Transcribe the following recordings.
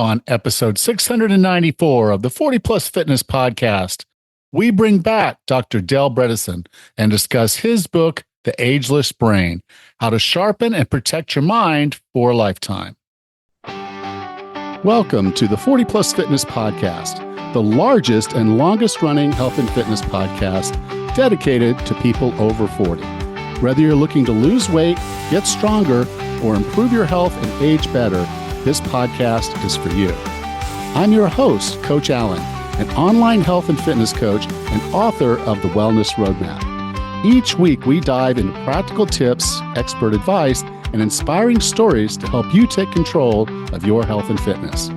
On episode 694 of the 40 Plus Fitness Podcast, we bring back Dr. Dale Bedesen and discuss his book, The Ageless Brain, How to Sharpen and Protect Your Mind for a Lifetime. Welcome to the 40 Plus Fitness Podcast, the largest and longest running health and fitness podcast dedicated to people over 40. Whether you're looking to lose weight, get stronger, or improve your health and age better, this podcast is for you. I'm your host, Coach Allen, an online health and fitness coach and author of The Wellness Roadmap. Each week, we dive into practical tips, expert advice, and inspiring stories to help you take control of your health and fitness.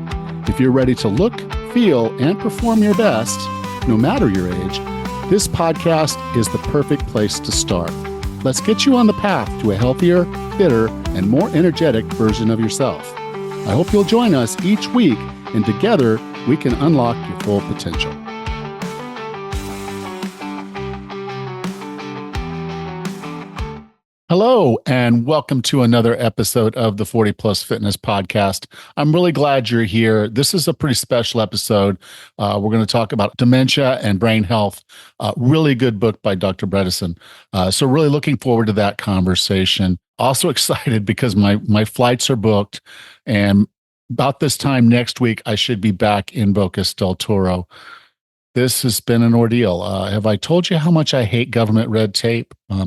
If you're ready to look, feel, and perform your best, no matter your age, this podcast is the perfect place to start. Let's get you on the path to a healthier, fitter, and more energetic version of yourself. I hope you'll join us each week, and together we can unlock your full potential. Hello, and welcome to another episode of the 40 Plus Fitness Podcast. I'm really glad you're here. This is a pretty special episode. We're going to talk about dementia and brain health. Really good book by Dr. Bedesen. So really looking forward to that conversation. Also excited because my flights are booked, and about this time next week, I should be back in Bocas del Toro. This has been an ordeal. Have I told you how much I hate government red tape? I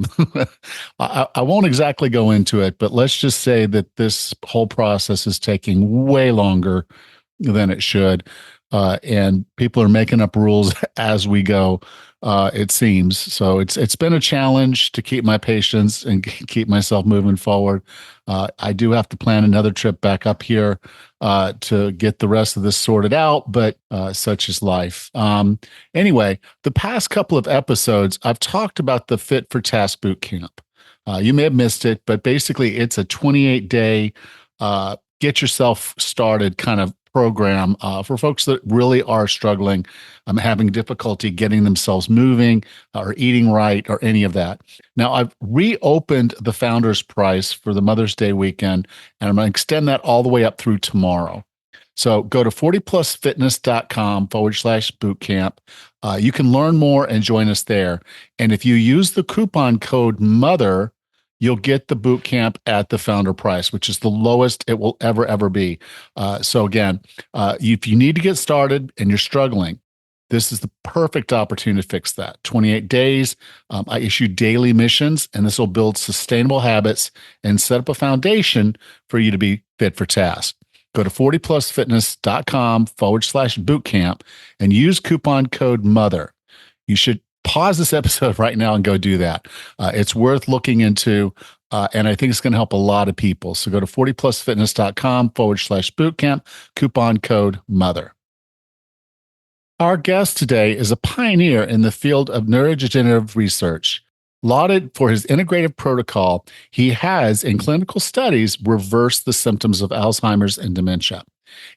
won't exactly go into it, but let's just say that this whole process is taking way longer than it should. And people are making up rules as we go, it seems. So it's been a challenge to keep my patience and keep myself moving forward. I do have to plan another trip back up here to get the rest of this sorted out, but such is life. Anyway, the past couple of episodes, I've talked about the Fit for Task Boot Camp. You may have missed it, but basically it's a 28-day get yourself started kind of program for folks that really are struggling, having difficulty getting themselves moving or eating right or any of that. Now, I've reopened the founder's price for the Mother's Day weekend, and I'm going to extend that all the way up through tomorrow. So go to 40plusfitness.com/bootcamp. You can learn more and join us there. And if you use the coupon code MOTHER, you'll get the boot camp at the founder price, which is the lowest it will ever be. So again, if you need to get started and you're struggling, this is the perfect opportunity to fix that. 28 days. I issue daily missions, and this will build sustainable habits and set up a foundation for you to be fit for task. Go to 40plusfitness.com/bootcamp and use coupon code MOTHER. You should pause this episode right now and go do that. It's worth looking into, and I think it's going to help a lot of people. So go to 40plusfitness.com/bootcamp, coupon code MOTHER. Our guest today is a pioneer in the field of neurodegenerative research. Lauded for his integrative protocol, he has, in clinical studies, reversed the symptoms of Alzheimer's and dementia.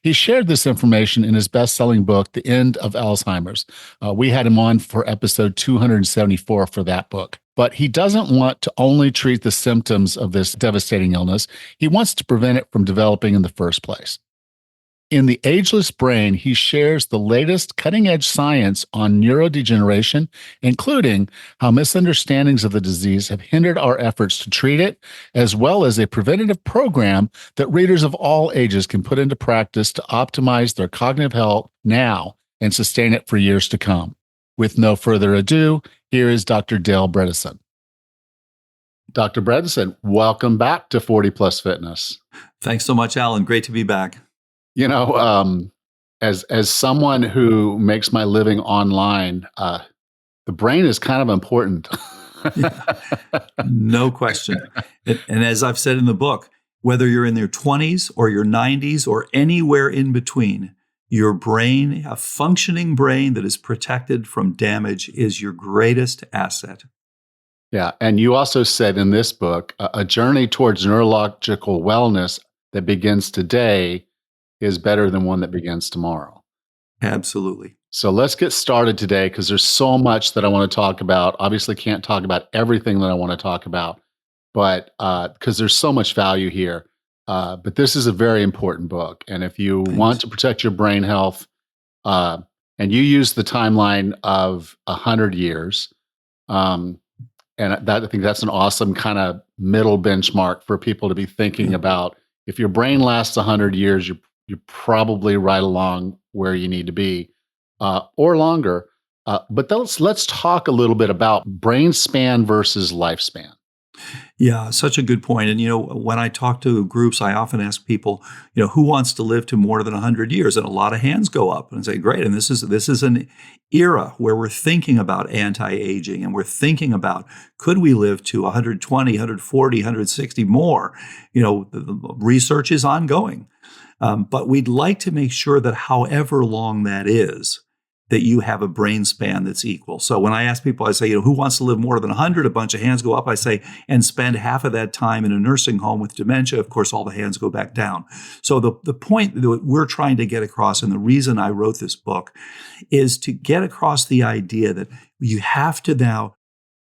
He shared this information in his best-selling book, The End of Alzheimer's. We had him on for episode 274 for that book. But he doesn't want to only treat the symptoms of this devastating illness. He wants to prevent it from developing in the first place. In The Ageless Brain, he shares the latest cutting-edge science on neurodegeneration, including how misunderstandings of the disease have hindered our efforts to treat it, as well as a preventative program that readers of all ages can put into practice to optimize their cognitive health now and sustain it for years to come. With no further ado, here is Dr. Dale Bedesen. Dr. Bedesen, welcome back to 40 Plus Fitness. Thanks so much, Alan. Great to be back. You know, as someone who makes my living online, the brain is kind of important. No question. And as I've said in the book, whether you're in your 20s or your 90s or anywhere in between, your brain, a functioning brain that is protected from damage, is your greatest asset. Yeah. And you also said in this book, a journey towards neurological wellness that begins today is better than one that begins tomorrow. Absolutely. So let's get started today, because there's so much that I want to talk about. Obviously can't talk about everything that I want to talk about, but because there's so much value here. But this is a very important book. And if you want Thanks. to protect your brain health, uh, and you use the timeline of 100 years, um, and that I think that's an awesome kind of middle benchmark for people to be thinking Yeah. about. If your brain lasts 100 years, you're probably right along where you need to be, or longer. But let's talk a little bit about brain span versus lifespan. Yeah, such a good point. And when I talk to groups, I often ask people, who wants to live to more than 100 years? And a lot of hands go up and say, great. And this is an era where we're thinking about anti-aging and we're thinking about, could we live to 120, 140, 160 more? The research is ongoing. But we'd like to make sure that however long that is, that you have a brain span that's equal. So when I ask people, I say, who wants to live more than 100? A bunch of hands go up. I say, and spend half of that time in a nursing home with dementia. Of course, all the hands go back down. So the point that we're trying to get across, and the reason I wrote this book, is to get across the idea that you have to now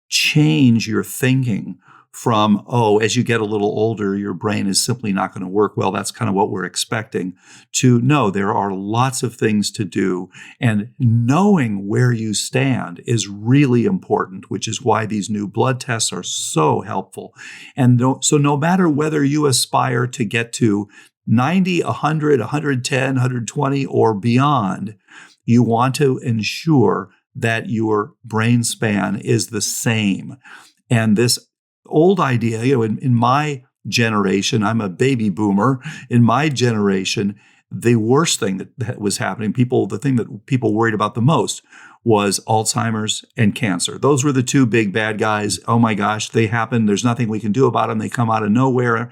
change your thinking from, as you get a little older, your brain is simply not going to work well. That's kind of what we're expecting, to no, there are lots of things to do. And knowing where you stand is really important, which is why these new blood tests are so helpful. And so no matter whether you aspire to get to 90, 100, 110, 120, or beyond, you want to ensure that your brain span is the same. And this old idea, in my generation, I'm a baby boomer. In my generation, the worst thing that was happening, the thing that people worried about the most was Alzheimer's and cancer. Those were the two big bad guys. Oh my gosh, they happen. There's nothing we can do about them. They come out of nowhere.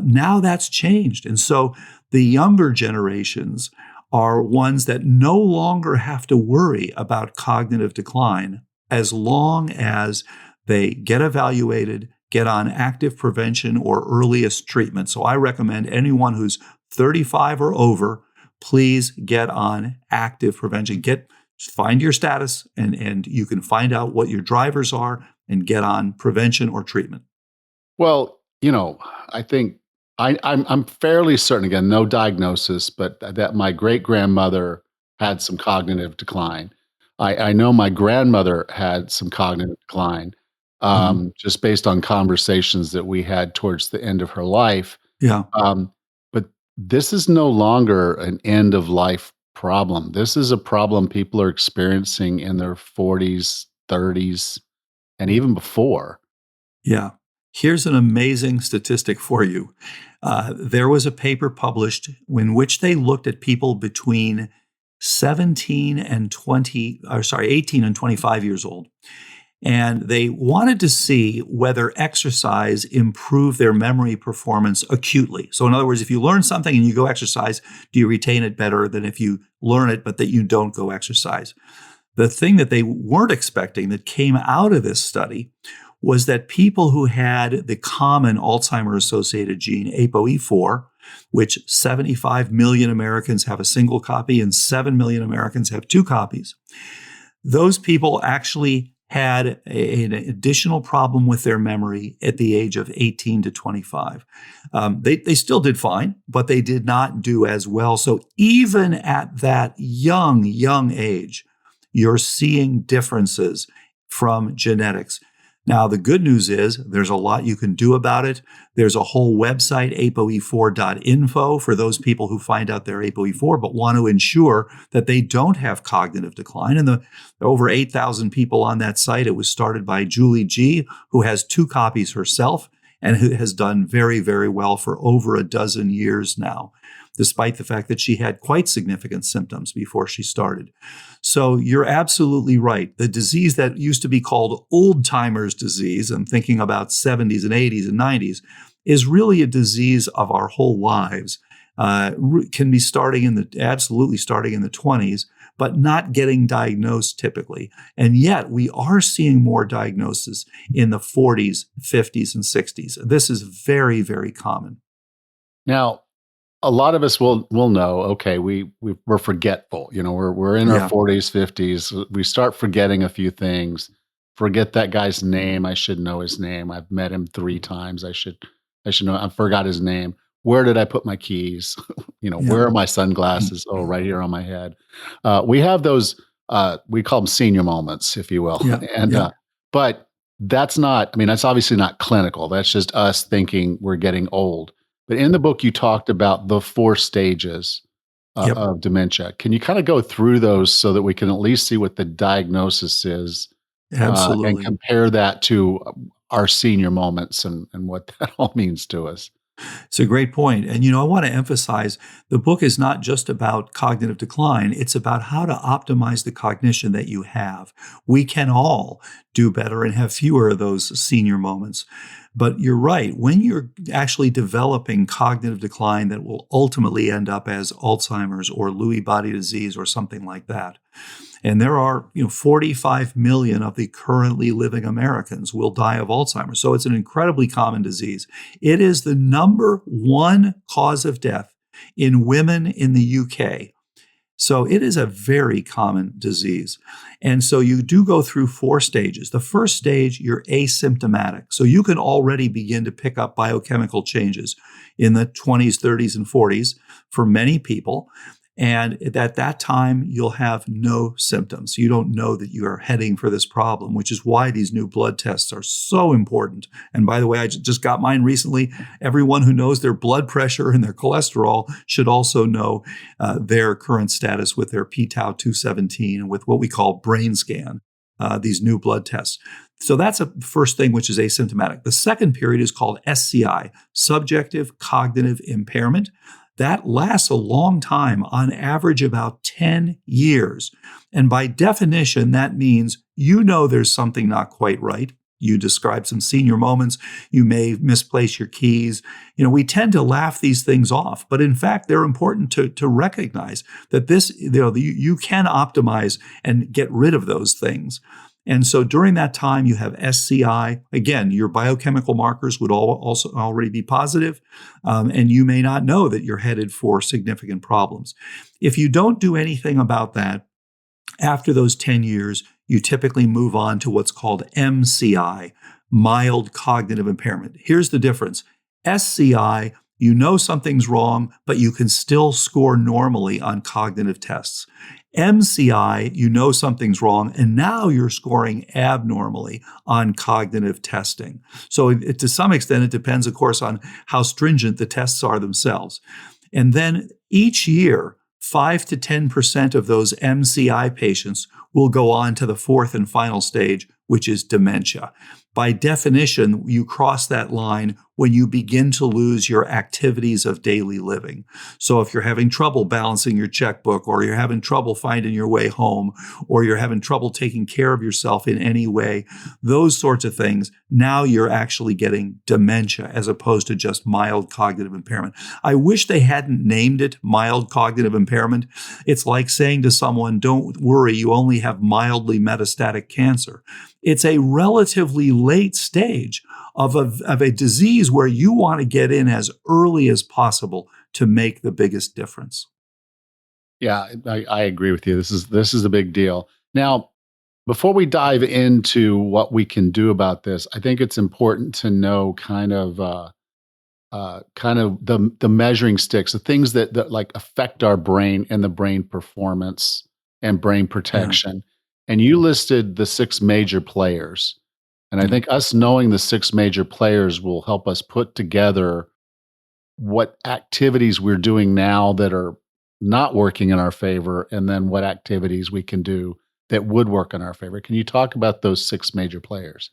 Now that's changed. And so the younger generations are ones that no longer have to worry about cognitive decline as long as they get evaluated, get on active prevention or earliest treatment. So I recommend anyone who's 35 or over, please get on active prevention. Find your status and you can find out what your drivers are and get on prevention or treatment. Well, I think I'm fairly certain, again, no diagnosis, but that my great grandmother had some cognitive decline. I know my grandmother had some cognitive decline, Mhm. just based on conversations that we had towards the end of her life. Yeah. But this is no longer an end of life problem. This is a problem people are experiencing in their 40s, 30s, and even before. Yeah. Here's an amazing statistic for you. There was a paper published in which they looked at people between 17 and 18 and 25 years old. And they wanted to see whether exercise improved their memory performance acutely. So in other words, if you learn something and you go exercise, do you retain it better than if you learn it, but that you don't go exercise? The thing that they weren't expecting that came out of this study was that people who had the common Alzheimer-associated gene, ApoE4, which 75 million Americans have a single copy and 7 million Americans have two copies, those people actually had an additional problem with their memory at the age of 18 to 25. They still did fine, but they did not do as well. So even at that young age, you're seeing differences from genetics. Now, the good news is there's a lot you can do about it. There's a whole website, apoe4.info, for those people who find out they're ApoE4 but want to ensure that they don't have cognitive decline. And there are over 8,000 people on that site. It was started by Julie G., who has two copies herself and who has done very, very well for over a dozen years now, despite the fact that she had quite significant symptoms before she started. So you're absolutely right. The disease that used to be called old timers disease, I'm thinking about 70s and 80s and 90s, is really a disease of our whole lives. Can be absolutely starting in the 20s, but not getting diagnosed typically. And yet we are seeing more diagnosis in the 40s, 50s, and 60s. This is very, very common. Now, a lot of us will know, okay, we're forgetful. We're in our Yeah. 40s, 50s. We start forgetting a few things. Forget that guy's name. I should know his name. I've met him 3 times. I should know. I forgot his name. Where did I put my keys? Yeah. Where are my sunglasses? Oh, right here on my head. We have those, we call them senior moments, if you will. Yeah. And, Yeah. but that's not, I mean, that's obviously not clinical. That's just us thinking we're getting old. But in the book, you talked about the 4 stages Yep. of dementia. Can you kind of go through those so that we can at least see what the diagnosis is and Absolutely. compare that to our senior moments and what that all means to us? It's a great point. And, I want to emphasize the book is not just about cognitive decline, it's about how to optimize the cognition that you have. We can all do better and have fewer of those senior moments. But you're right, when you're actually developing cognitive decline that will ultimately end up as Alzheimer's or Lewy body disease or something like that. And there are, 45 million of the currently living Americans will die of Alzheimer's. So it's an incredibly common disease. It is the number 1 cause of death in women in the UK. So it is a very common disease. And so you do go through 4 stages. The first stage, you're asymptomatic. So you can already begin to pick up biochemical changes in the 20s, 30s, and 40s for many people. And at that time, you'll have no symptoms. You don't know that you are heading for this problem, which is why these new blood tests are so important. And by the way, I just got mine recently. Everyone who knows their blood pressure and their cholesterol should also know their current status with their p-tau217 and with what we call brain scan, these new blood tests. So that's a first thing, which is asymptomatic. The second period is called SCI, subjective cognitive impairment. That lasts a long time, on average about 10 years. And by definition, that means there's something not quite right. You described some senior moments. You may misplace your keys. We tend to laugh these things off, but in fact, they're important to recognize that this, you can optimize and get rid of those things. And so during that time, you have SCI. Again, your biochemical markers would also already be positive, and you may not know that you're headed for significant problems. If you don't do anything about that, after those 10 years, you typically move on to what's called MCI, mild cognitive impairment. Here's the difference. SCI, something's wrong, but you can still score normally on cognitive tests. MCI, something's wrong, and now you're scoring abnormally on cognitive testing. So to some extent, it depends, of course, on how stringent the tests are themselves. And then each year, 5 to 10% of those MCI patients will go on to the 4th and final stage, which is dementia. By definition, you cross that line when you begin to lose your activities of daily living. So if you're having trouble balancing your checkbook, or you're having trouble finding your way home, or you're having trouble taking care of yourself in any way, those sorts of things, now you're actually getting dementia as opposed to just mild cognitive impairment. I wish they hadn't named it mild cognitive impairment. It's like saying to someone, don't worry, you only have mildly metastatic cancer. It's a relatively late stage of a disease where you want to get in as early as possible to make the biggest difference. Yeah, I agree with you. This is a big deal. Now, before we dive into what we can do about this, I think it's important to know kind of the measuring sticks, the things that like affect our brain and the brain performance and brain protection. And you listed the 6 major players. And I think us knowing the 6 major players will help us put together what activities we're doing now that are not working in our favor, and then what activities we can do that would work in our favor. Can you talk about those 6 major players?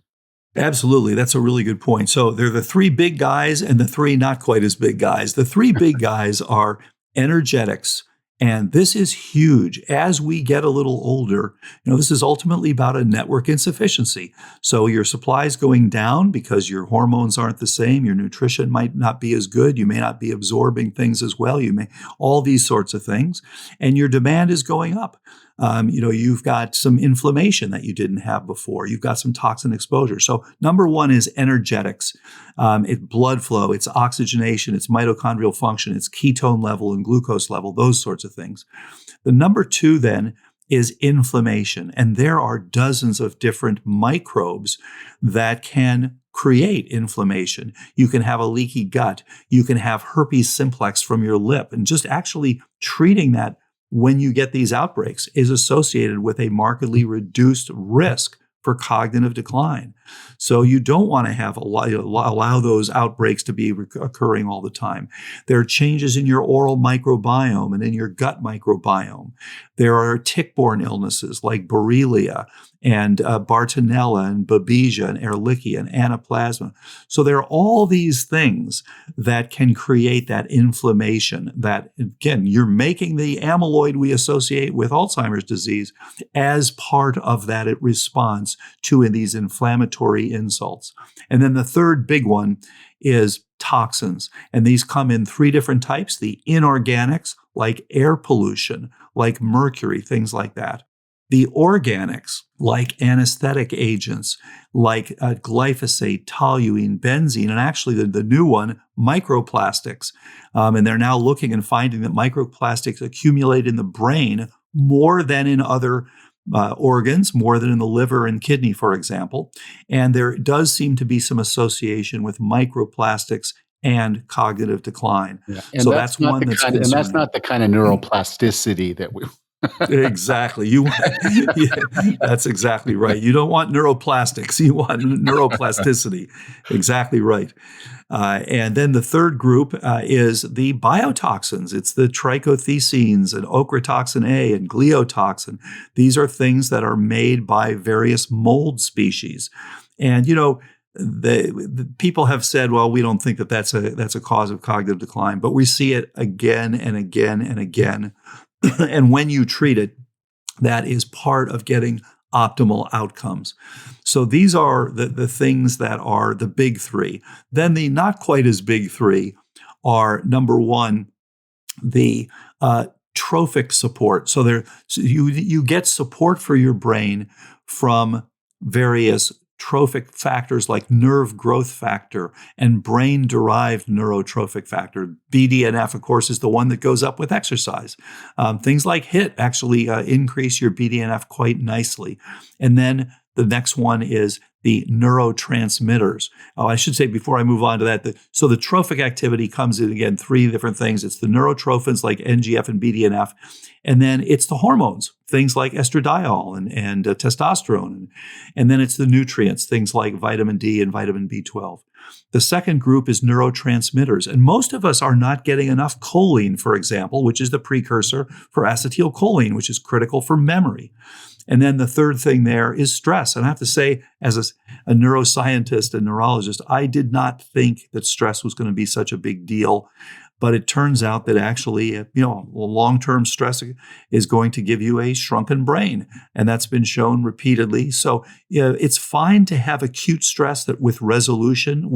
Absolutely. That's a really good point. So they're the 3 big guys and the 3 not quite as big guys. The 3 big guys are energetics. And this is huge. As we get a little older, this is ultimately about a network insufficiency. So your supply is going down because your hormones aren't the same. Your nutrition might not be as good. You may not be absorbing things as well. All these sorts of things. And your demand is going up. You've got some inflammation that you didn't have before. You've got some toxin exposure. So number 1 is energetics. It's blood flow, it's oxygenation, it's mitochondrial function, it's ketone level and glucose level, those sorts of things. The number 2 then is inflammation. And there are dozens of different microbes that can create inflammation. You can have a leaky gut. You can have herpes simplex from your lip. And just actually treating that when you get these outbreaks is associated with a markedly reduced risk for cognitive decline. So you don't want to have allow those outbreaks to be occurring all the time. There are changes in your oral microbiome and in your gut microbiome. There are tick-borne illnesses like Borrelia and Bartonella and Babesia and Ehrlichia and Anaplasma. So there are all these things that can create that inflammation that, again, you're making the amyloid we associate with Alzheimer's disease as part of that response to these inflammatory insults. And then the third big one is toxins. And these come in three different types: the inorganics, like air pollution, like mercury, things like that; the organics, like anesthetic agents, like glyphosate, toluene, benzene, and actually the new one, microplastics. And they're now looking and finding that microplastics accumulate in the brain more than in other organs, more than in the liver and kidney, for example. And there does seem to be some association with microplastics and cognitive decline. Yeah. And so that's one that's concerning. And that's not the kind of neuroplasticity that we Exactly. That's exactly right. You don't want neuroplastics. You want neuroplasticity. Exactly right. And then the third group is the biotoxins. It's the trichothecenes and ochratoxin A and gliotoxin. These are things that are made by various mold species. And, the people have said, well, we don't think that that's a cause of cognitive decline, but we see it again and again and again. And when you treat it, that is part of getting optimal outcomes. So these are the things that are the big three. Then the not quite as big three are, number one, the trophic support. So you get support for your brain from various trophic factors like nerve growth factor and brain-derived neurotrophic factor. BDNF, of course, is the one that goes up with exercise. Things like HIIT actually increase your BDNF quite nicely. And then the next one is the neurotransmitters. I should say before I move on to that, so the trophic activity comes in, again, three different things. It's the neurotrophins like NGF and BDNF, and then it's the hormones, things like estradiol and testosterone, and then it's the nutrients, things like vitamin D and vitamin B12. The second group is neurotransmitters, and most of us are not getting enough choline, for example, which is the precursor for acetylcholine, which is critical for memory. And then the third thing there is stress. And I have to say, as a neuroscientist and neurologist, I did not think that stress was going to be such a big deal. But it turns out that actually, long-term stress is going to give you a shrunken brain. And that's been shown repeatedly. So it's fine to have acute stress that with resolution.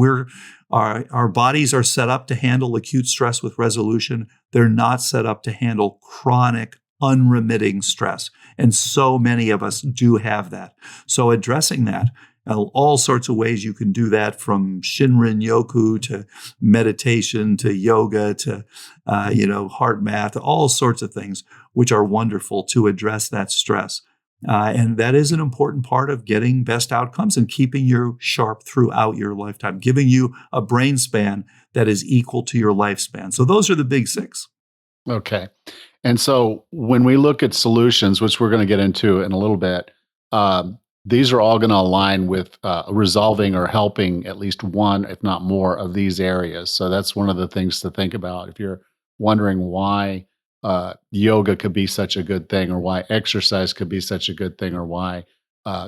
Our bodies are set up to handle acute stress with resolution. They're not set up to handle chronic, unremitting stress. And so many of us do have that. So addressing that, all sorts of ways you can do that, from Shinrin Yoku to meditation to yoga to, heart math, all sorts of things, which are wonderful to address that stress. And that is an important part of getting best outcomes and keeping you sharp throughout your lifetime, giving you a brain span that is equal to your lifespan. So those are the big six. Okay. And so when we look at solutions, which we're going to get into in a little bit, these are all going to align with resolving or helping at least one, if not more, of these areas. So that's one of the things to think about. If you're wondering why yoga could be such a good thing, or why exercise could be such a good thing, or why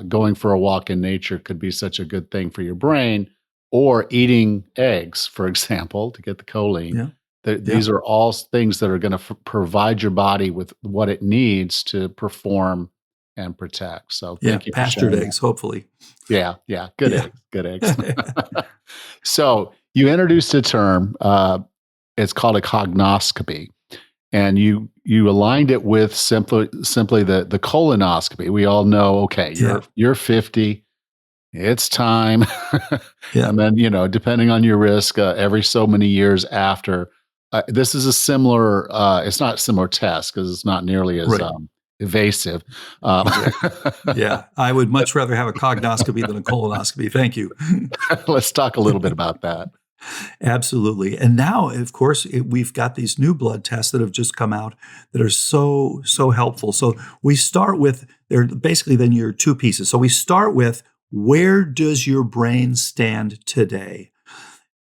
going for a walk in nature could be such a good thing for your brain, or eating eggs, for example, to get the choline. Yeah. These are all things that are going to provide your body with what it needs to perform and protect. So thank you for pastured sharing eggs, that. hopefully. Yeah, good eggs. So you introduced a term. It's called a cognoscopy, and you aligned it with simply the colonoscopy. We all know, okay, you're 50. It's time. Yeah. And then, depending on your risk, every so many years after. This is a similar, it's not a similar test because it's not nearly as Right. evasive. Yeah, I would much rather have a cognoscopy than a colonoscopy. Thank you. Let's talk a little bit about that. Absolutely. And now, of course, we've got these new blood tests that have just come out that are so helpful. So we start with, they're basically then your two pieces. So we start with, where does your brain stand today?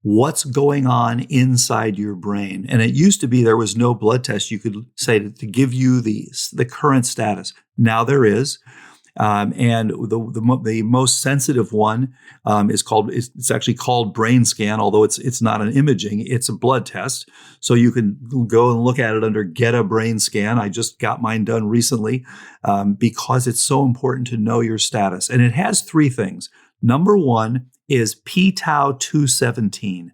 What's going on inside your brain? And it used to be there was no blood test you could say to give you the current status. Now there is. And the most sensitive one it's actually called brain scan, although it's not an imaging, it's a blood test. So you can go and look at it under get a brain scan. I just got mine done recently because it's so important to know your status. And it has three things. Number one is p-tau 217.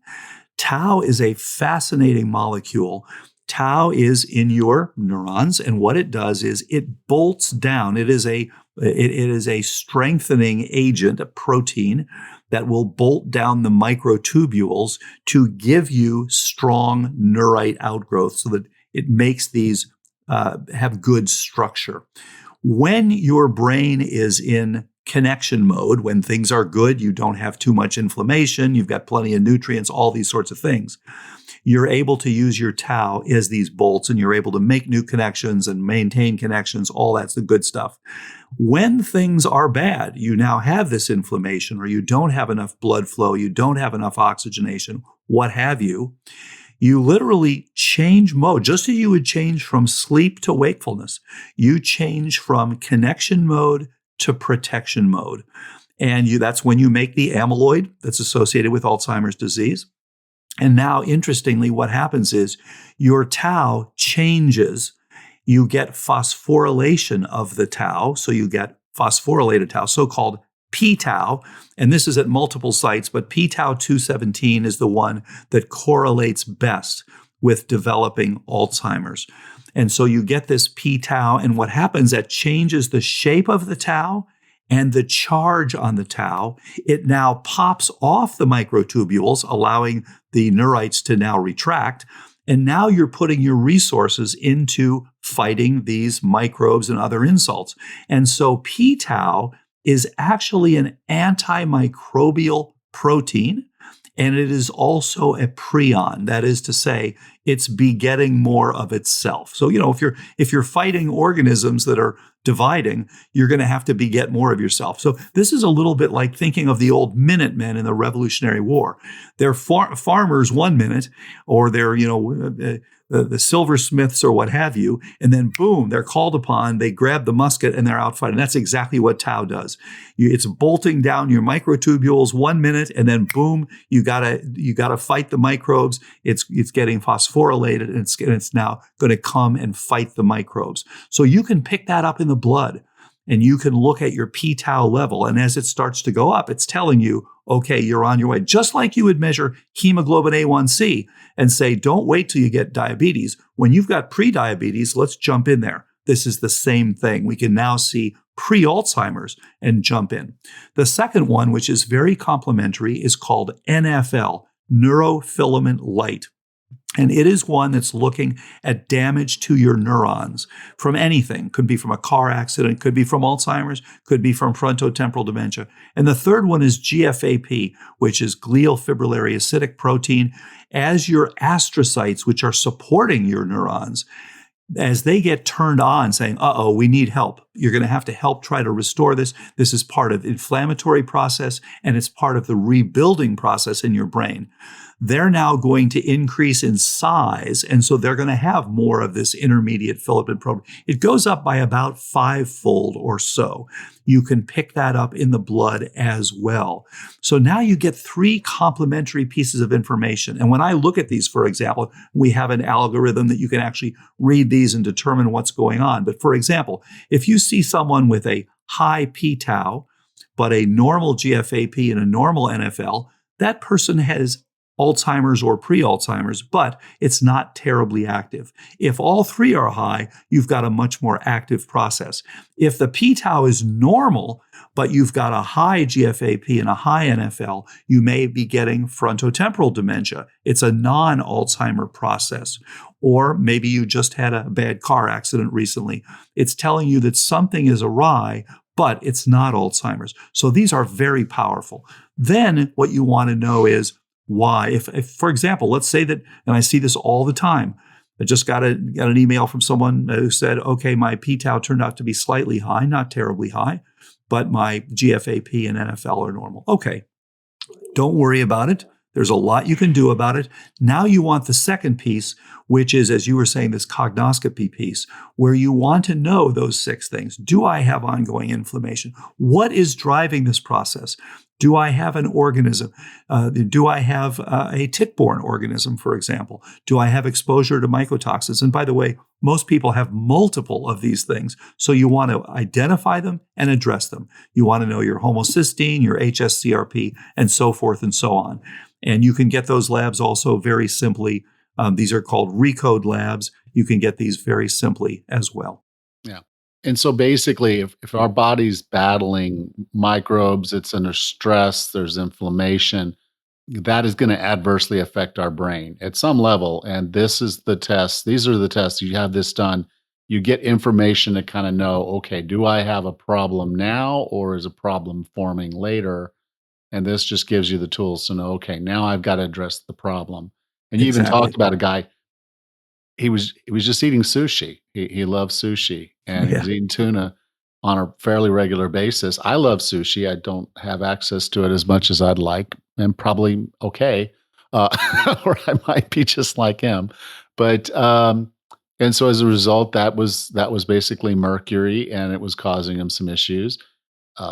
Tau is a fascinating molecule. Tau is in your neurons, and what it does is it bolts down. It is a strengthening agent, a protein that will bolt down the microtubules to give you strong neurite outgrowth so that it makes these have good structure. When your brain is in connection mode, when things are good, you don't have too much inflammation, you've got plenty of nutrients, all these sorts of things, you're able to use your tau as these bolts, and you're able to make new connections and maintain connections. All that's the good stuff. When things are bad, you now have this inflammation, or you don't have enough blood flow, you don't have enough oxygenation, what have you, you literally change mode. Just as you would change from sleep to wakefulness, you change from connection mode to protection mode. And that's when you make the amyloid that's associated with Alzheimer's disease. And now, interestingly, what happens is your tau changes. You get phosphorylation of the tau. So you get phosphorylated tau, so-called p-tau. And this is at multiple sites, but p-tau 217 is the one that correlates best with developing Alzheimer's. And so you get this p-tau, and what happens, that changes the shape of the tau and the charge on the tau. It now pops off the microtubules, allowing the neurites to now retract. And now you're putting your resources into fighting these microbes and other insults. And so p-tau is actually an antimicrobial protein, and it is also a prion. That is to say, it's begetting more of itself. So, if you're fighting organisms that are dividing, you're going to have to beget more of yourself. So this is a little bit like thinking of the old Minutemen in the Revolutionary War. They're farmers one minute, or they're, the silversmiths or what have you, and then boom, they're called upon, they grab the musket and they're out fighting. That's exactly what tau does. It's bolting down your microtubules 1 minute, and then boom, you gotta fight the microbes. It's getting phosphorylated, and it's now going to come and fight the microbes. So you can pick that up in the blood, and you can look at your p-tau level, and as it starts to go up, it's telling you, okay, you're on your way. Just like you would measure hemoglobin A1C and say, don't wait till you get diabetes. When you've got pre-diabetes, let's jump in there. This is the same thing. We can now see pre-Alzheimer's and jump in. The second one, which is very complementary, is called NFL, neurofilament light. And it is one that's looking at damage to your neurons from anything. Could be from a car accident, could be from Alzheimer's, could be from frontotemporal dementia. And the third one is GFAP, which is glial fibrillary acidic protein. As your astrocytes, which are supporting your neurons, as they get turned on saying, we need help, you're going to have to help try to restore this. This is part of the inflammatory process, and it's part of the rebuilding process in your brain. They're now going to increase in size, and so they're going to have more of this intermediate filament protein. It goes up by about 5-fold or so. You can pick that up in the blood as well. So now you get 3 complementary pieces of information. And when I look at these, for example, we have an algorithm that you can actually read these and determine what's going on. But for example, if you see someone with a high p-tau, but a normal GFAP and a normal NFL, that person has Alzheimer's or pre-Alzheimer's, but it's not terribly active. If all three are high, you've got a much more active process. If the p-tau is normal, but you've got a high GFAP and a high NFL, you may be getting frontotemporal dementia. It's a non-Alzheimer process. Or maybe you just had a bad car accident recently. It's telling you that something is awry, but it's not Alzheimer's. So these are very powerful. Then what you want to know is why. If for example, let's say that, and I see this all the time, I just got an email from someone who said, okay, my p-tau turned out to be slightly high, not terribly high, but my GFAP and NFL are normal. Okay, don't worry about it. There's a lot you can do about it. Now you want the second piece, which is, as you were saying, this cognoscopy piece, where you want to know those 6 things. Do I have ongoing inflammation? What is driving this process? Do I have an organism? Do I have a tick-borne organism, for example? Do I have exposure to mycotoxins? And by the way, most people have multiple of these things. So you want to identify them and address them. You want to know your homocysteine, your HSCRP, and so forth and so on. And you can get those labs also very simply. These are called RECODE labs. You can get these very simply as well. Yeah. And so basically, if our body's battling microbes, it's under stress, there's inflammation, that is going to adversely affect our brain at some level. And this is the test. These are the tests. You have this done. You get information to kind of know, okay, do I have a problem now or is a problem forming later? And this just gives you the tools to know, okay, now I've got to address the problem. And you even talked about a guy, he was just eating sushi. He loved sushi and he was eating tuna on a fairly regular basis. I love sushi. I don't have access to it as much as I'd like, and probably okay, or I might be just like him. But and so as a result, that was basically mercury, and it was causing him some issues.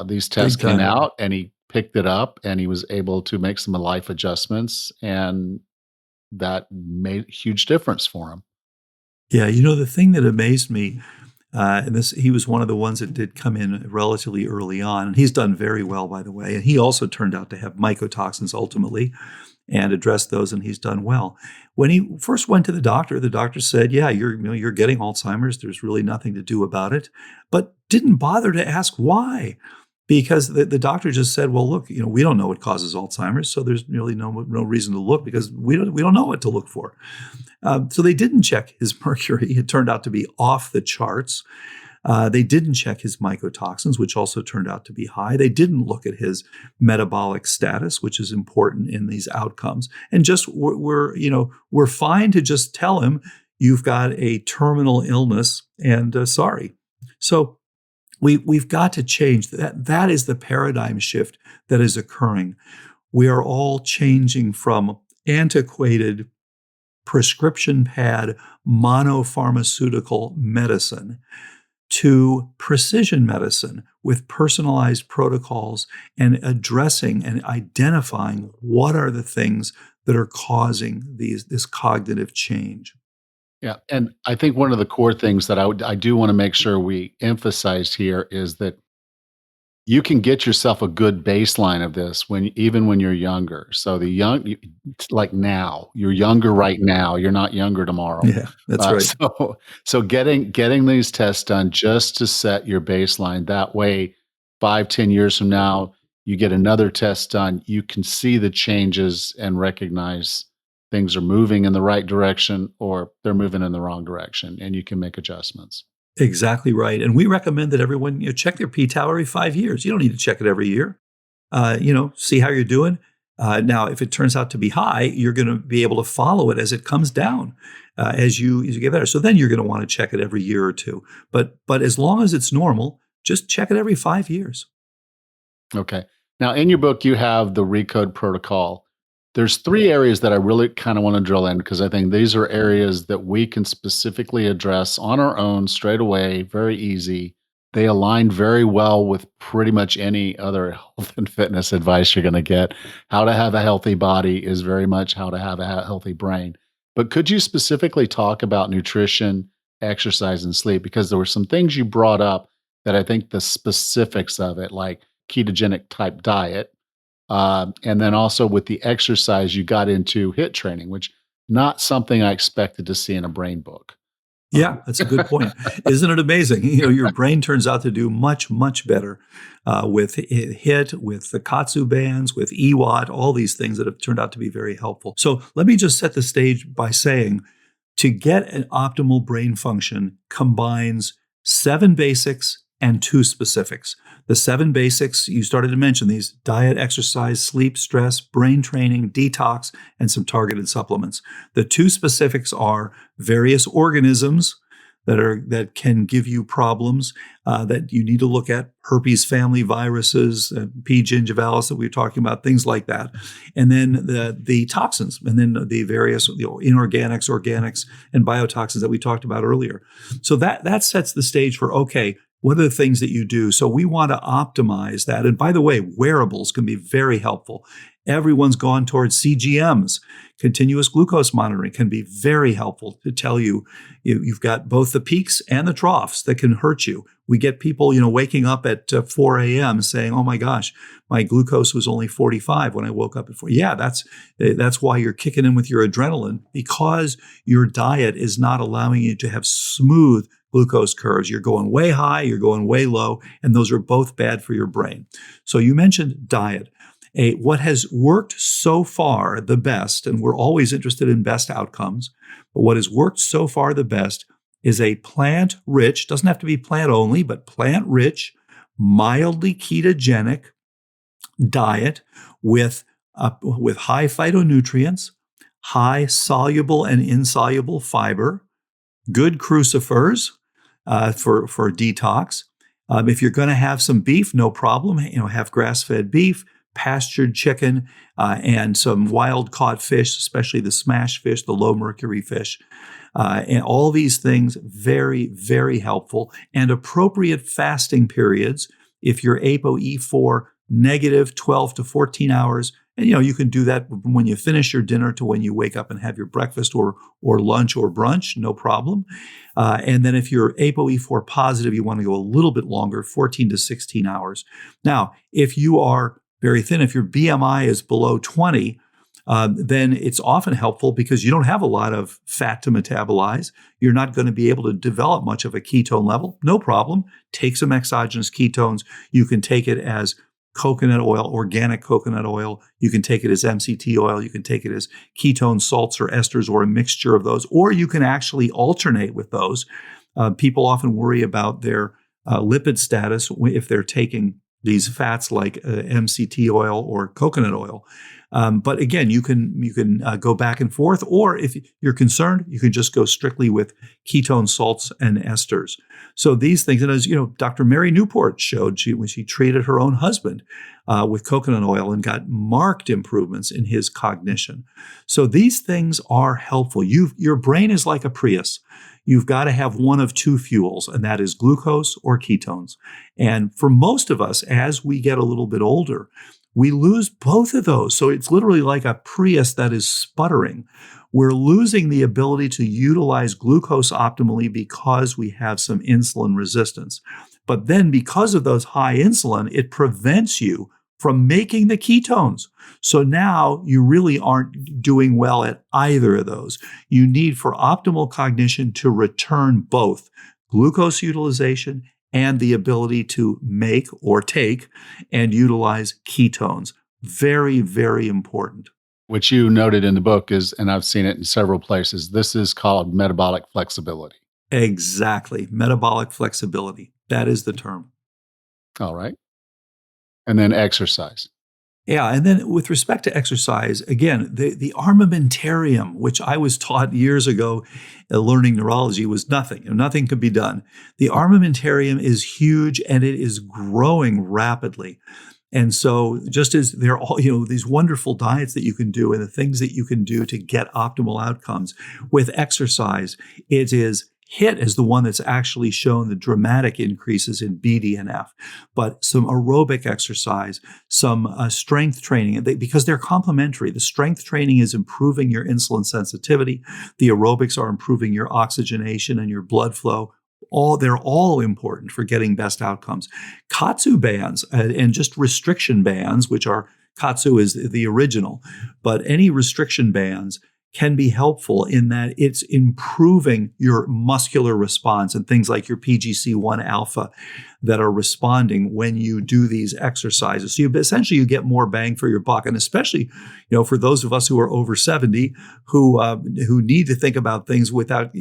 These tests came out, and he picked it up, and he was able to make some life adjustments, and that made a huge difference for him. Yeah, the thing that amazed me, and he was one of the ones that did come in relatively early on, and he's done very well, by the way. And he also turned out to have mycotoxins ultimately, and addressed those, and he's done well. When he first went to the doctor said, "Yeah, you're getting Alzheimer's. There's really nothing to do about it," but didn't bother to ask why. Because the doctor just said, well, look, we don't know what causes Alzheimer's, so there's really no reason to look because we don't know what to look for. So they didn't check his mercury. It turned out to be off the charts. They didn't check his mycotoxins, which also turned out to be high. They didn't look at his metabolic status, which is important in these outcomes. And just we're fine to just tell him you've got a terminal illness and sorry. So We've got to change that. That is the paradigm shift that is occurring. We are all changing from antiquated prescription pad monopharmaceutical medicine to precision medicine with personalized protocols and addressing and identifying what are the things that are causing this cognitive change. Yeah. And I think one of the core things that I do want to make sure we emphasize here is that you can get yourself a good baseline of this even when you're younger. So like now, you're younger right now. You're not younger tomorrow. Yeah, that's right. So getting these tests done just to set your baseline. That way, 5-10 years from now, you get another test done. You can see the changes and recognize things are moving in the right direction or they're moving in the wrong direction, and you can make adjustments. Exactly right. And we recommend that everyone check their p-tau every 5 years. You don't need to check it every year. See how you're doing. Now, if it turns out to be high, you're going to be able to follow it as it comes down as you get better. So then you're going to want to check it every year or two. But as long as it's normal, just check it every 5 years. Okay. Now, in your book, you have the RECODE protocol. There's 3 areas that I really kind of want to drill in because I think these are areas that we can specifically address on our own straight away, very easy. They align very well with pretty much any other health and fitness advice you're going to get. How to have a healthy body is very much how to have a healthy brain. But could you specifically talk about nutrition, exercise, and sleep? Because there were some things you brought up that I think the specifics of it, like ketogenic type diet, And then also with the exercise, you got into HIIT training, which not something I expected to see in a brain book. Yeah, that's a good point. Isn't it amazing? Your brain turns out to do much, much better with HIIT, with the Katsu bands, with EWAT, all these things that have turned out to be very helpful. So let me just set the stage by saying to get an optimal brain function combines 7 basics and 2 specifics. The 7 basics, you started to mention these: diet, exercise, sleep, stress, brain training, detox, and some targeted supplements. The 2 specifics are various organisms that can give you problems that you need to look at: herpes family viruses, P. gingivalis that we were talking about, things like that. And then the toxins, and then the various inorganics, organics, and biotoxins that we talked about earlier. So that sets the stage for, okay, what are the things that you do? So we want to optimize that. And by the way, wearables can be very helpful. Everyone's gone towards CGMs. Continuous glucose monitoring can be very helpful to tell you you've got both the peaks and the troughs that can hurt you. We get people, waking up at 4 a.m. saying, "Oh my gosh, my glucose was only 45 when I woke up at 4." Yeah, that's why you're kicking in with your adrenaline, because your diet is not allowing you to have smooth glucose curves. You're going way high, you're going way low, and those are both bad for your brain. So you mentioned diet. What has worked so far the best, and we're always interested in best outcomes, but what has worked so far the best is a plant-rich, doesn't have to be plant only, but plant-rich, mildly ketogenic diet with high phytonutrients, high soluble and insoluble fiber, good crucifers for detox. If you're going to have some beef, no problem. Have grass-fed beef, pastured chicken, and some wild-caught fish, especially the smash fish, the low-mercury fish. And all these things, very, very helpful. And appropriate fasting periods. If you're ApoE4 negative, 12 to 14 hours, and you can do that when you finish your dinner to when you wake up and have your breakfast or lunch or brunch, no problem. And then if you're ApoE4 positive, you want to go a little bit longer, 14 to 16 hours. Now, if you are very thin, if your BMI is below 20, then it's often helpful because you don't have a lot of fat to metabolize. You're not going to be able to develop much of a ketone level. No problem. Take some exogenous ketones. You can take it as coconut oil, organic coconut oil. You can take it as MCT oil. You can take it as ketone salts or esters or a mixture of those, or you can actually alternate with those. People often worry about their lipid status if they're taking these fats like MCT oil or coconut oil. But again, you can go back and forth, or if you're concerned, you can just go strictly with ketone salts and esters. So these things, and as Dr. Mary Newport showed, when she treated her own husband with coconut oil and got marked improvements in his cognition. So these things are helpful. Your brain is like a Prius. You've got to have one of 2 fuels, and that is glucose or ketones. And for most of us, as we get a little bit older, we lose both of those. So it's literally like a Prius that is sputtering. We're losing the ability to utilize glucose optimally because we have some insulin resistance. But then because of those high insulin, it prevents you from making the ketones. So now you really aren't doing well at either of those. You need, for optimal cognition, to return both glucose utilization and the ability to make or take and utilize ketones. Very, very important. Which you noted in the book is, and I've seen it in several places, this is called metabolic flexibility. Exactly. Metabolic flexibility. That is the term. All right. And then exercise. Yeah, and then with respect to exercise, again, the armamentarium, which I was taught years ago learning neurology, was nothing. Nothing could be done. The armamentarium is huge, and it is growing rapidly. And so just as there are all, these wonderful diets that you can do and the things that you can do to get optimal outcomes, with exercise, it is HIIT is the one that's actually shown the dramatic increases in BDNF, but some aerobic exercise, some strength training, because they're complementary. The strength training is improving your insulin sensitivity. The aerobics are improving your oxygenation and your blood flow. They're all important for getting best outcomes. Katsu bands and just restriction bands, which are Katsu is the original, but any restriction bands can be helpful in that it's improving your muscular response and things like your PGC1 alpha that are responding when you do these exercises. So you get more bang for your buck. And especially, for those of us who are over 70 who need to think about things without,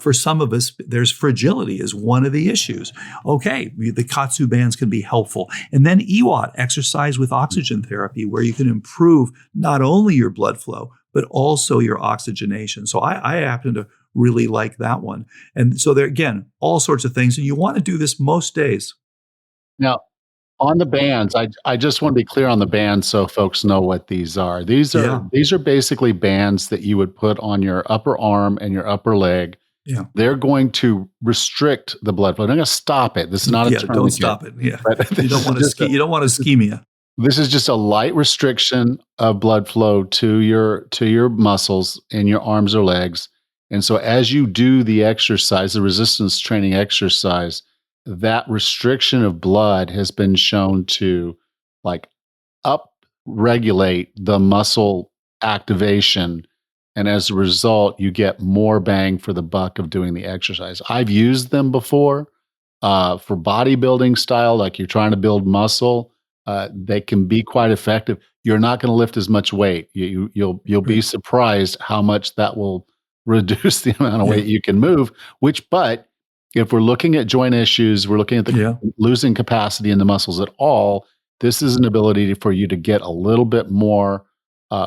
for some of us, there's fragility is one of the issues. Okay, the Katsu bands can be helpful. And then EWOT, exercise with oxygen therapy, where you can improve not only your blood flow, but also your oxygenation. So I happen to really like that one. And so there, again, all sorts of things. And you want to do this most days. Now, on the bands, I just want to be clear on the bands so folks know what these are. These are basically bands that you would put on your upper arm and your upper leg. Yeah. They're going to restrict the blood flow. They're going to stop it. This is not a tourniquet. Don't stop it. Yeah. You don't want ischemia. This is just a light restriction of blood flow to your muscles in your arms or legs. And so as you do the exercise, the resistance training exercise, that restriction of blood has been shown to up-regulate the muscle activation. And as a result, you get more bang for the buck of doing the exercise. I've used them before for bodybuilding style, like you're trying to build muscle. They can be quite effective. You're not going to lift as much weight. You'll be surprised how much that will reduce the amount of weight you can move. But if we're looking at joint issues, we're looking at the losing capacity in the muscles at all. This is an ability for you to get a little bit more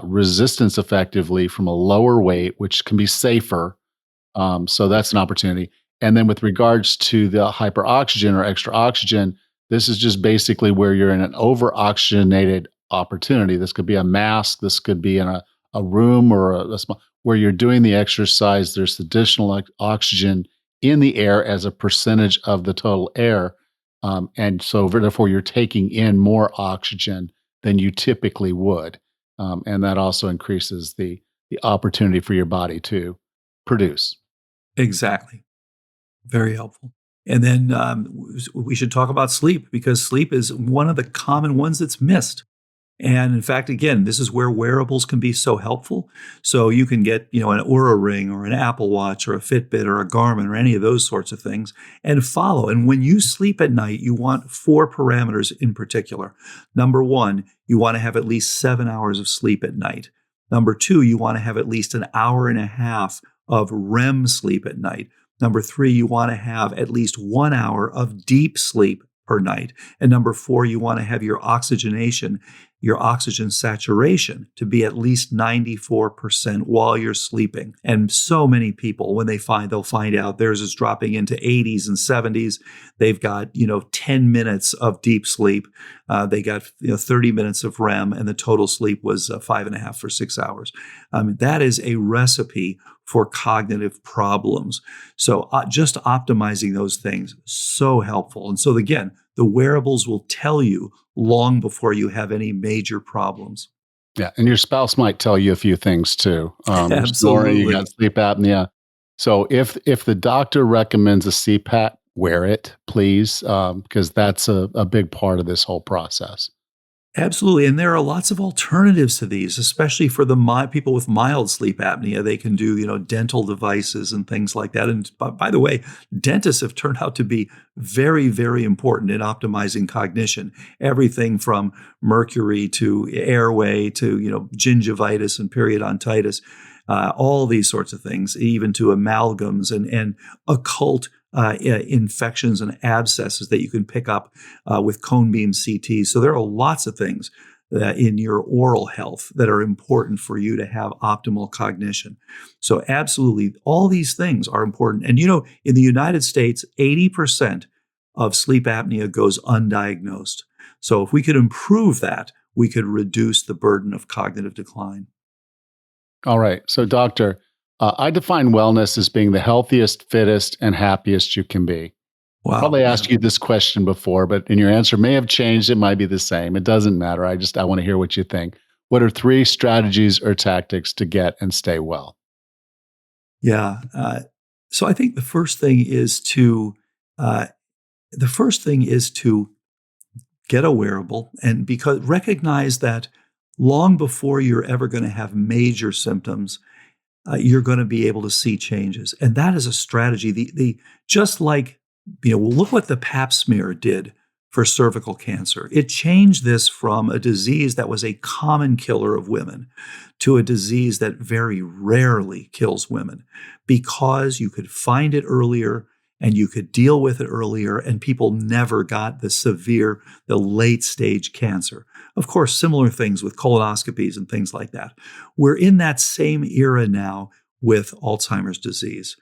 resistance effectively from a lower weight, which can be safer. So that's an opportunity. And then with regards to the hyperoxygen or extra oxygen, this is just basically where you're in an over-oxygenated opportunity. This could be a mask. This could be in a room or a small, where you're doing the exercise. There's additional oxygen in the air as a percentage of the total air. And so therefore you're taking in more oxygen than you typically would. And that also increases the opportunity for your body to produce. Exactly. Very helpful. And then we should talk about sleep, because sleep is one of the common ones that's missed. And in fact, again, this is where wearables can be so helpful. So you can get, an Oura Ring or an Apple Watch or a Fitbit or a Garmin or any of those sorts of things and follow. And when you sleep at night, you want 4 parameters in particular. Number 1, you want to have at least 7 hours of sleep at night. Number 2, you want to have at least an hour and a half of REM sleep at night. Number 3, you want to have at least 1 hour of deep sleep per night. And number 4, you want to have your oxygenation, your oxygen saturation to be at least 94% while you're sleeping. And so many people, when they'll find out theirs is dropping into 80s and 70s, they've got, 10 minutes of deep sleep. They got, 30 minutes of REM, and the total sleep was 5.5 for 6 hours. That is a recipe for cognitive problems. So just optimizing those things, so helpful. And so again, the wearables will tell you long before you have any major problems. Yeah, and your spouse might tell you a few things too. Absolutely. You got sleep apnea. So if the doctor recommends a CPAP, wear it, please, because that's a big part of this whole process. Absolutely. And there are lots of alternatives to these, especially for the people with mild sleep apnea. They can do, dental devices and things like that. And by the way, dentists have turned out to be very, very important in optimizing cognition. Everything from mercury to airway to, gingivitis and periodontitis, all these sorts of things, even to amalgams and occult infections and abscesses that you can pick up with cone beam CT. So there are lots of things in your oral health that are important for you to have optimal cognition. So absolutely, all these things are important. And in the United States, 80% of sleep apnea goes undiagnosed. So if we could improve that, we could reduce the burden of cognitive decline. All right. So doctor, I define wellness as being the healthiest, fittest, and happiest you can be. Wow. I probably asked you this question before, but your answer may have changed. It might be the same. It doesn't matter. I want to hear what you think. What are 3 strategies or tactics to get and stay well? Yeah. So I think the first thing is to get a wearable, and because recognize that long before you're ever going to have major symptoms, you're going to be able to see changes. And that is a strategy. The just like, well, look what the Pap smear did for cervical cancer. It changed this from a disease that was a common killer of women to a disease that very rarely kills women, because you could find it earlier and you could deal with it earlier, and people never got the late stage cancer. Of course, similar things with colonoscopies and things like that. We're in that same era now with Alzheimer's disease,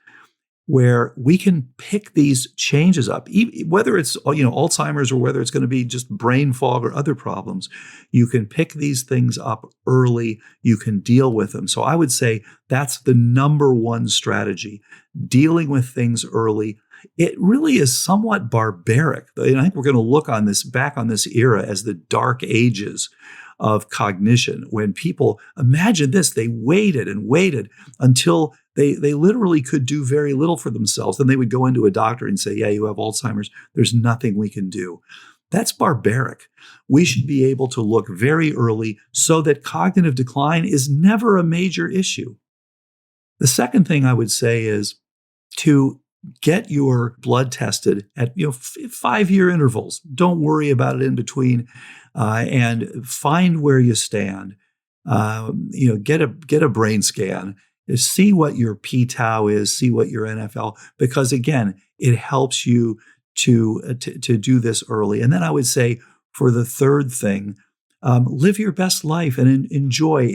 where we can pick these changes up, whether it's Alzheimer's or whether it's going to be just brain fog or other problems. You can pick these things up early. You can deal with them. So I would say that's the number one strategy, dealing with things early. It really is somewhat barbaric. I think we're going to look back on this era as the dark ages of cognition, when people, imagine this, they waited and waited until they literally could do very little for themselves. Then they would go into a doctor and say, yeah, you have Alzheimer's. There's nothing we can do. That's barbaric. We should be able to look very early so that cognitive decline is never a major issue. The second thing I would say is to get your blood tested at 5-year intervals. Don't worry about it in between, and find where you stand. Get a brain scan. See what your p-tau is. See what your NFL. Because again, it helps you to do this early. And then I would say, for the third thing, live your best life and enjoy.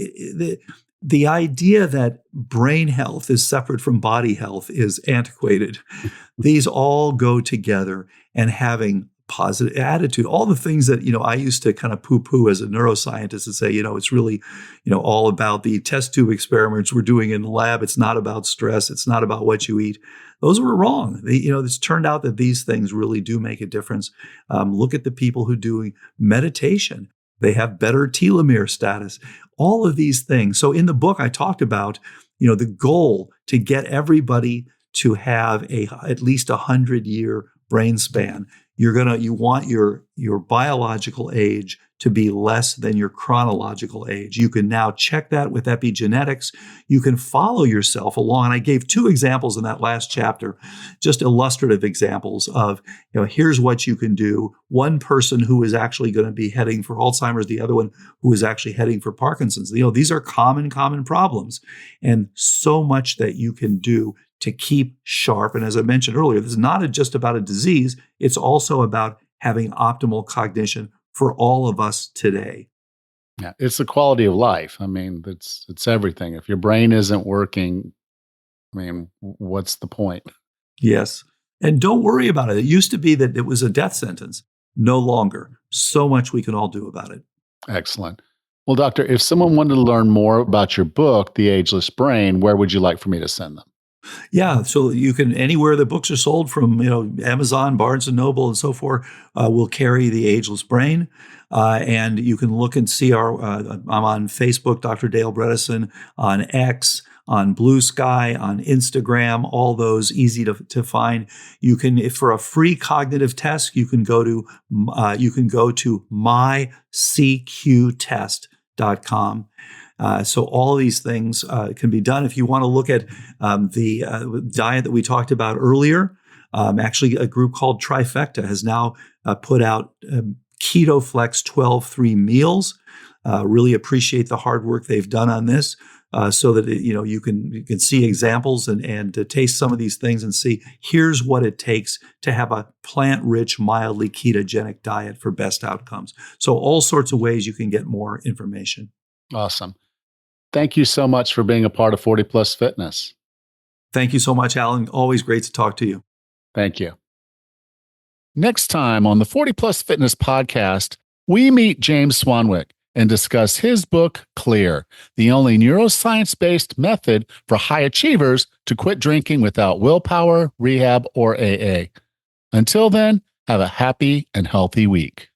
The idea that brain health is separate from body health is antiquated. These all go together, and having positive attitude, all the things that, I used to kind of poo-poo as a neuroscientist and say, it's really, all about the test tube experiments we're doing in the lab. It's not about stress. It's not about what you eat. Those were wrong. It's turned out that these things really do make a difference. Look at the people who do meditation. They have better telomere status, all of these things. So in the book, I talked about, the goal to get everybody to have at least 100-year brain span. You want your biological age to be less than your chronological age. You can now check that with epigenetics. You can follow yourself along. And I gave 2 examples in that last chapter, just illustrative examples of, here's what you can do. One person who is actually going to be heading for Alzheimer's, the other one who is actually heading for Parkinson's. These are common problems, and so much that you can do to keep sharp. And as I mentioned earlier, this is not just about a disease. It's also about having optimal cognition for all of us today. Yeah, it's the quality of life. I mean, it's everything. If your brain isn't working, what's the point? Yes. And don't worry about it. It used to be that it was a death sentence. No longer. So much we can all do about it. Excellent. Well, doctor, if someone wanted to learn more about your book, The Ageless Brain, where would you like for me to send them? Yeah, so you can, anywhere the books are sold, from Amazon, Barnes and Noble, and so forth, will carry The Ageless Brain, and you can look and see I'm on Facebook, Dr. Dale Bedesen, on X, on Blue Sky, on Instagram, all those easy to find. You can, if for a free cognitive test, you can go to mycqtest.com. So all these things can be done. If you want to look at the diet that we talked about earlier, actually a group called Trifecta has now put out Keto Flex 12-3 meals. Really appreciate the hard work they've done on this, so that you can see examples and to taste some of these things and see, here's what it takes to have a plant-rich, mildly ketogenic diet for best outcomes. So all sorts of ways you can get more information. Awesome. Thank you so much for being a part of 40 Plus Fitness. Thank you so much, Alan. Always great to talk to you. Thank you. Next time on the 40 Plus Fitness podcast, we meet James Swanwick and discuss his book, Clear, the only neuroscience-based method for high achievers to quit drinking without willpower, rehab, or AA. Until then, have a happy and healthy week.